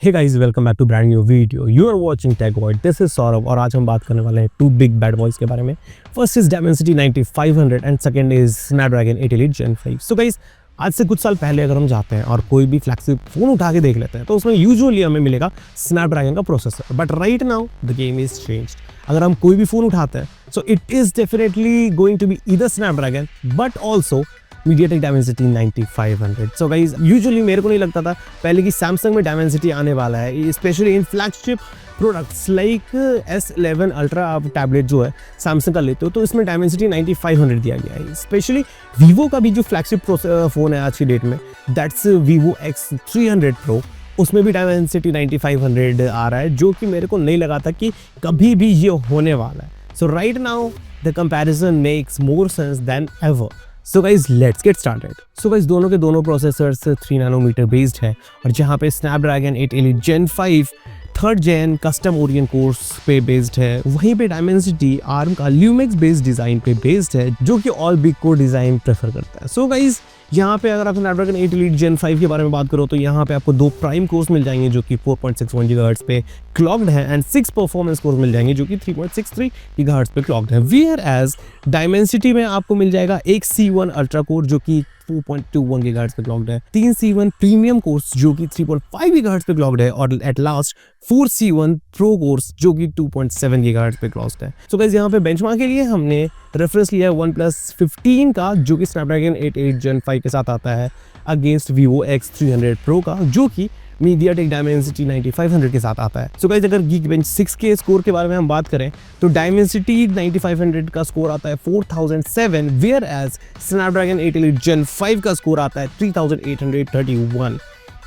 Hey guys, welcome back to brand new video. You are watching Tech World. This is Saurabh और आज हम बात करने वाले हैं टू बिग बैड बॉयज के बारे में। First is Dimensity 9500 and second is Snapdragon 8 Elite Gen 5। So guys, आज से कुछ साल पहले अगर हम जाते हैं और कोई भी फ्लैगशिप फोन उठा के देख लेते हैं तो उसमें यूजुअली हमें मिलेगा Snapdragon का processor. But right now the game is changed. अगर हम कोई भी फोन उठाते हैं so it is definitely going to be either Snapdragon but also MediaTek Dimensity 9500। So guys, usually मेरे को नहीं लगता था पहले कि सैमसंग में Dimensity आने वाला है, specially in flagship products like S11 ultra. आप टैबलेट जो है सैमसंग का लेते हो तो इसमें Dimensity 9500 दिया गया है। स्पेशली वीवो का भी जो फ्लैगशिप फ़ोन है आज की डेट में, दैट्स Vivo X300 Pro, उसमें भी Dimensity 9500 आ रहा है, जो कि मेरे को नहीं लगा था कि कभी भी ये होने वाला है। So right now the comparison makes more sense than ever. So guys, let's get started. So guys, दोनों के दोनों प्रोसेसर्स 3 नैनोमीटर बेस्ड है और जहाँ पे Snapdragon 8 Elite Gen 5 third gen custom Oryon cores पे बेस्ड है, वहीं पे Dimensity ARM का Lumex बेस्ड डिज़ाइन पे बेस्ड है, जो कि all big core design prefer करता है। सो गाइज, यहाँ पे अगर आप Snapdragon 8 Elite Gen 5 के बारे में बात करो तो यहाँ पे आपको 2 प्राइम कोर्स मिल जाएंगे जो कि 4.61 GHz पे क्लॉक्ड है एंड 6 परफॉर्मेंस कोर्स मिल जाएंगे जो कि 3.63 GHz पे क्लॉक्ड है। वेयर एज Dimensity में आपको मिल जाएगा एक C1 अल्ट्रा कोर जो कि 4.21 GHz पे क्लॉक्ड है, 3 C1 प्रीमियम कोर्स जो कि 3.5 GHz पे क्लॉक्ड है और at last 4 C1 pro course जो कि 2.7 GHz पे क्लॉक्ड है। सो गाइस, यहाँ पे बेंचमार्क के लिए हमने रेफरेंस लिया है OnePlus 15 का जो कि Snapdragon 8 Elite Gen 5 के साथ आता है अगेंस्ट Vivo X300 Pro का जो कि MediaTek Dimensity 9500 के साथ आता है। सो गाइस, अगर Geekbench 6 के स्कोर के बारे में हम बात करें तो Dimensity 9500 का स्कोर आता है 4007, where as Snapdragon 8 Elite Gen 5 का स्कोर आता है 3831।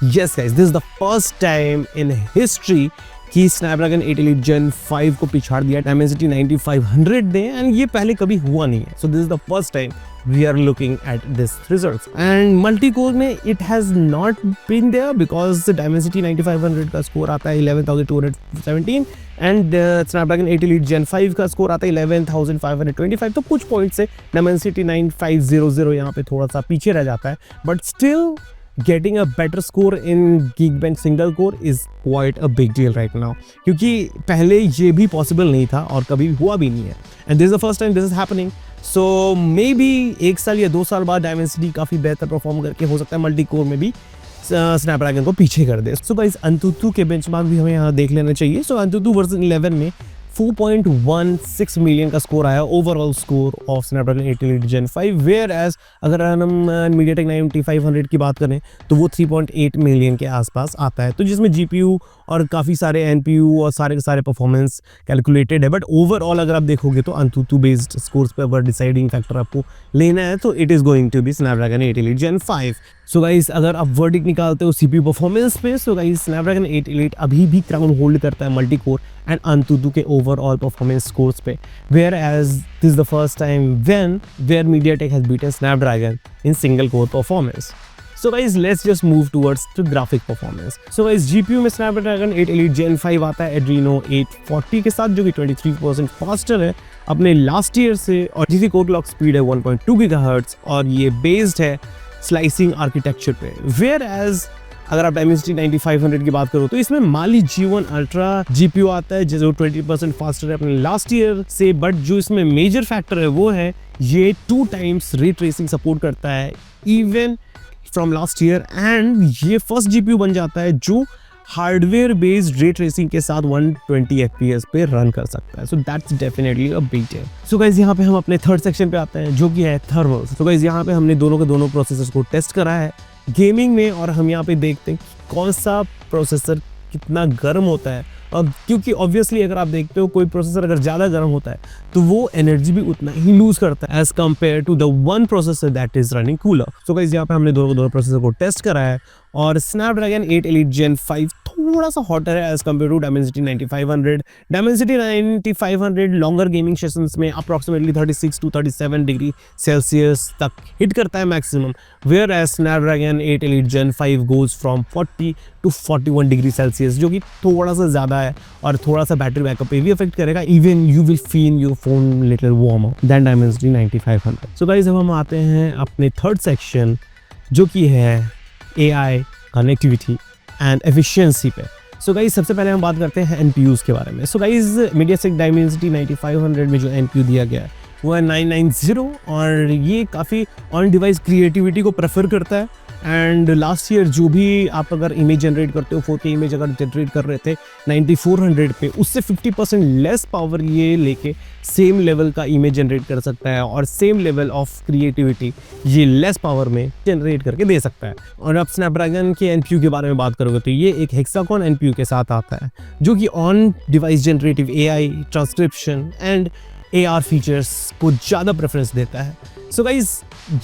Yes guys, this is the first time in history कि Snapdragon 8 Elite Gen 5 को पिछाड़ दिया Dimensity 9500 ने, एंड ये पहले कभी हुआ नहीं है। So this is the first time we are looking at this results and multi-core में it has not been there because Dimensity 9500 का स्कोर आता है 11217 and Snapdragon 8 Elite Gen 5 का स्कोर आता है 11525। तो कुछ पॉइंट से Dimensity 9500 यहाँ पे थोड़ा सा पीछे रह जाता है, but still getting a better score in Geekbench single core is quite a big deal right now, क्योंकि पहले ये भी possible नहीं था और कभी हुआ भी नहीं है, and this is the first time this is happening। So may be 1 साल या 2 साल बाद Dimensity काफ़ी बेहतर परफॉर्म करके हो सकता है मल्टी कोर में भी Snapdragon को पीछे कर दे। सो गाइस, Antutu के बेंचमार्क भी हमें यहाँ देख लेना चाहिए। सो Antutu वर्जन 11 में 4.16 मिलियन का स्कोर आया overall score of Snapdragon 8 Elite Gen 5, whereas अगर हम MediaTek 9500 की बात करें तो वो 3.8 मिलियन के आसपास आता है, तो जिसमें GPU और काफ़ी सारे NPU और सारे के सारे परफॉर्मेंस कैलकुलेटेड है। बट ओवरऑल अगर आप देखोगे तो Antutu बेस्ड स्कोर्स पे अगर डिसाइडिंग फैक्टर आपको लेना है तो it is going to be Snapdragon 8 Elite Gen 5। So guys, अगर आप वर्डिक्ट निकालते हो CPU परफॉर्मेंस पे, सो गाइस Snapdragon 8 Elite अभी भी क्राउन होल्ड करता है मल्टी कोर एंड Antutu के ओवरऑल परफॉर्मेंस स्कोर्स पे, whereas this is the first time where MediaTek has beaten Snapdragon in single core performance। So guys, let's just move towards to graphic performance। So guys, GPU में Snapdragon 8 Elite Gen 5 आता है Adreno 840 के साथ जो कि 23% faster है अपने last year से, और जिसकी कोर क्लॉक स्पीड है 1.2 GHz और ये बेस्ड है स्लाइसिंग आर्किटेक्चर पे। वेयर एज अगर आप Dimensity 9500 की बात करो तो इसमें Mali G1 Ultra GPU आता है जो 20% फास्टर है अपने लास्ट ईयर से, बट जो इसमें मेजर फैक्टर है वो है ये 2 टाइम्स रे ट्रेसिंग सपोर्ट करता है even from last year, and ये फर्स्ट GPU बन जाता है जो हार्डवेयर बेस्ड रे ट्रेसिंग के साथ 120 FPS पे रन कर सकता है। So that's definitely a big deal. So guys, यहाँ पे हम अपने थर्ड सेक्शन पे आते हैं जो कि है थर्मल्स। तो गाइस, यहाँ पे हमने दोनों के दोनों प्रोसेसर्स को टेस्ट करा है गेमिंग में, और हम यहाँ पे देखते हैं कौन सा प्रोसेसर कितना गर्म होता है। और क्योंकि ऑब्वियसली अगर आप देखते हो कोई प्रोसेसर अगर ज़्यादा गर्म होता है तो वो एनर्जी भी उतना ही लूज करता है as compared to the one processor that is running cooler. So guys, यहाँ पे हमने दोनों प्रोसेसर को टेस्ट करा है और Snapdragon 8 Elite Gen 5 थोड़ा सा हॉटर है as compared to Dimensity 9500। Dimensity 9500 longer gaming sessions में अप्रॉक्सीमेटली 36 to 37 डिग्री सेल्सियस तक हिट करता है maximum, whereas Snapdragon 8 Elite Gen 5 goes from 40 to 41 degree Celsius, जो कि थोड़ा सा ज़्यादा है और थोड़ा सा बैटरी बैकअप पे भी अफेक्ट करेगा। Even you will feel your phone little warmer than Dimensity 9500। So guys, अब हम आते हैं अपने थर्ड सेक्शन जो कि है AI कनेक्टिविटी एंड एफिशिएंसी पे। सो गाइज सबसे पहले हम बात करते हैं एनपीयूज़ के बारे में। सो गाइज मीडियाटेक डायमेंसिटी 9500 में जो एनपीयू दिया गया है वो है 990 और ये काफ़ी ऑन डिवाइस क्रिएटिविटी को प्रेफर करता है। एंड लास्ट ईयर जो भी आप अगर इमेज जनरेट करते हो 4K इमेज अगर जनरेट कर रहे थे 9400 पे, उससे 50% लेस पावर ये लेके सेम लेवल का इमेज जनरेट कर सकता है और सेम लेवल ऑफ क्रिएटिविटी ये लेस पावर में जनरेट करके दे सकता है। और अब स्नैपड्रैगन के एनपीयू के बारे में बात करोगे तो ये एक हेक्सागोन एनपीयू के साथ आता है जो कि on device generative AI, transcription and AR features को ज़्यादा प्रेफरेंस देता है। सो गाइज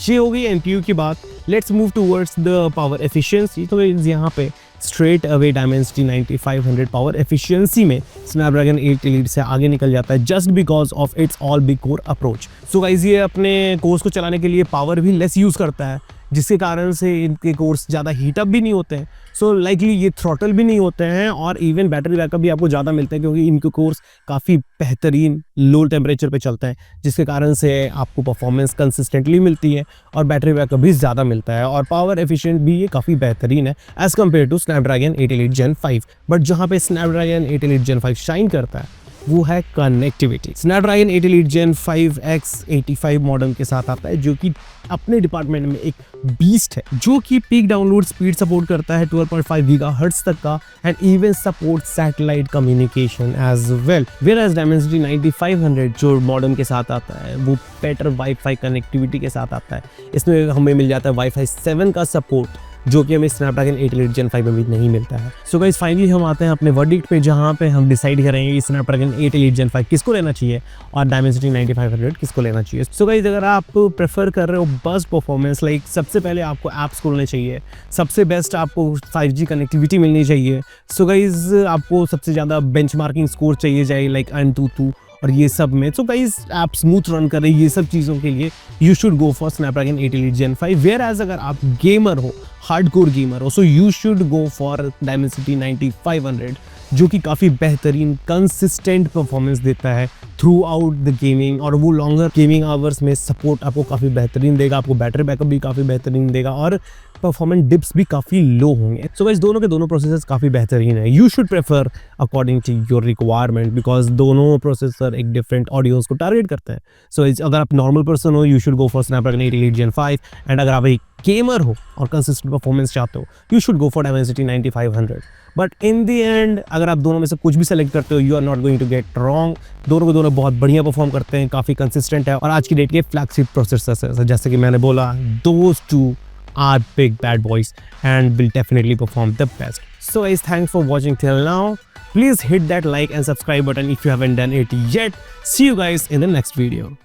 ये हो गई एनपीयू की बात। Let's move towards the power efficiency. तो यहाँ पे straight away Dimensity 9500 power efficiency में स्नैपड्रैगन 8 एलीट से आगे निकल जाता है just because of its all big core approach. So guys ये अपने कोर्स को चलाने के लिए पावर भी लेस यूज़ करता है जिसके कारण से इनके कोर्स ज़्यादा हीटअप भी नहीं होते हैं। सो लाइकली ये थ्रॉटल भी नहीं होते हैं और इवन बैटरी बैकअप भी आपको ज़्यादा मिलता है क्योंकि इनके कोर्स काफ़ी बेहतरीन लो टेम्परेचर पे चलते हैं जिसके कारण से आपको परफॉर्मेंस कंसिस्टेंटली मिलती है और बैटरी बैकअप भी ज़्यादा मिलता है और पावर एफिशिएंट भी ये काफ़ी बेहतरीन है as compared to Snapdragon 8 Elite Gen 5। But जहाँ पे स्नैपड्रैगन 8 एलीट Gen 5 शाइन करता है वो है connectivity. Snapdragon 8 Elite Gen 5 X85 model के साथ आता है जो कि अपने डिपार्टमेंट में एक बीस्ट है जो कि पीक डाउनलोड स्पीड सपोर्ट करता है 12.5 गीगाहर्ट्ज़ तक का and even support satellite communication as well. Whereas Dimensity 9500 जो मॉडम के साथ आता है वो बेटर वाईफाई कनेक्टिविटी के साथ आता है। इसमें हमें मिल जाता है वाईफाई 7 का सपोर्ट जो कि हमें स्नैपड्रैगन 8 एलीट Gen 5 में भी नहीं मिलता है। सो गाइस फाइनली हम आते हैं अपने वर्डिक्ट पे जहाँ पे हम डिसाइड करेंगे कि स्नैपड्रैगन 8 एलीट Gen 5 किसको लेना चाहिए और डायमेंसिटी 9500 किसको लेना चाहिए। सो गाइस अगर आप प्रेफर कर रहे हो बस्ट परफॉर्मेंस लाइक सबसे पहले आपको ऐप्स खोलने चाहिए, सबसे बेस्ट आपको 5G कनेक्टिविटी मिलनी चाहिए। सो गाइस आपको सबसे ज़्यादा बेंचमार्किंग स्कोर चाहिए जाए लाइक AnTuTu और ये सब में। सो गाइस आप स्मूथ रन कर रहे हैं ये सब चीज़ों के लिए you should go for Snapdragon 8 Elite Gen 5। Whereas अगर आप गेमर हो, हार्डकोर गेमर हो, so you should go for Dimensity 9500 जो कि काफ़ी बेहतरीन कंसिस्टेंट परफॉर्मेंस देता है थ्रू आउट द गेमिंग और वो लॉन्गर गेमिंग आवर्स में सपोर्ट आपको काफ़ी बेहतरीन देगा, आपको बैटरी बैकअप भी काफ़ी बेहतरीन देगा और परफॉर्मेंस डिप्स भी काफ़ी लो होंगे। सो गाइस दोनों के दोनों प्रोसेसर्स काफ़ी बेहतरीन है। You should prefer according to your requirement because दोनों प्रोसेसर एक डिफरेंट ऑडियंस को टारगेट करते हैं। सो अगर आप नॉर्मल पर्सन हो you should go for Snapdragon 8 Elite Gen 5 and अगर आप एक गेमर हो और कंसिस्टेंट परफॉर्मेंस चाहते हो you should go for Dimensity 9500। But in the and अगर आप दोनों में से कुछ भी सेलेक्ट करते हो you are not going to get wrong. दोनों के दोनों बहुत बढ़िया परफॉर्म करते हैं, काफ़ी कंसिस्टेंट है और आज की डेट के फ्लैगशिप प्रोसेसर्स है। जैसे कि मैंने बोला those two are big bad boys and will definitely perform the best. So guys, thanks for watching till now. Please hit that like and subscribe button if you haven't done it yet. See you guys in the next video.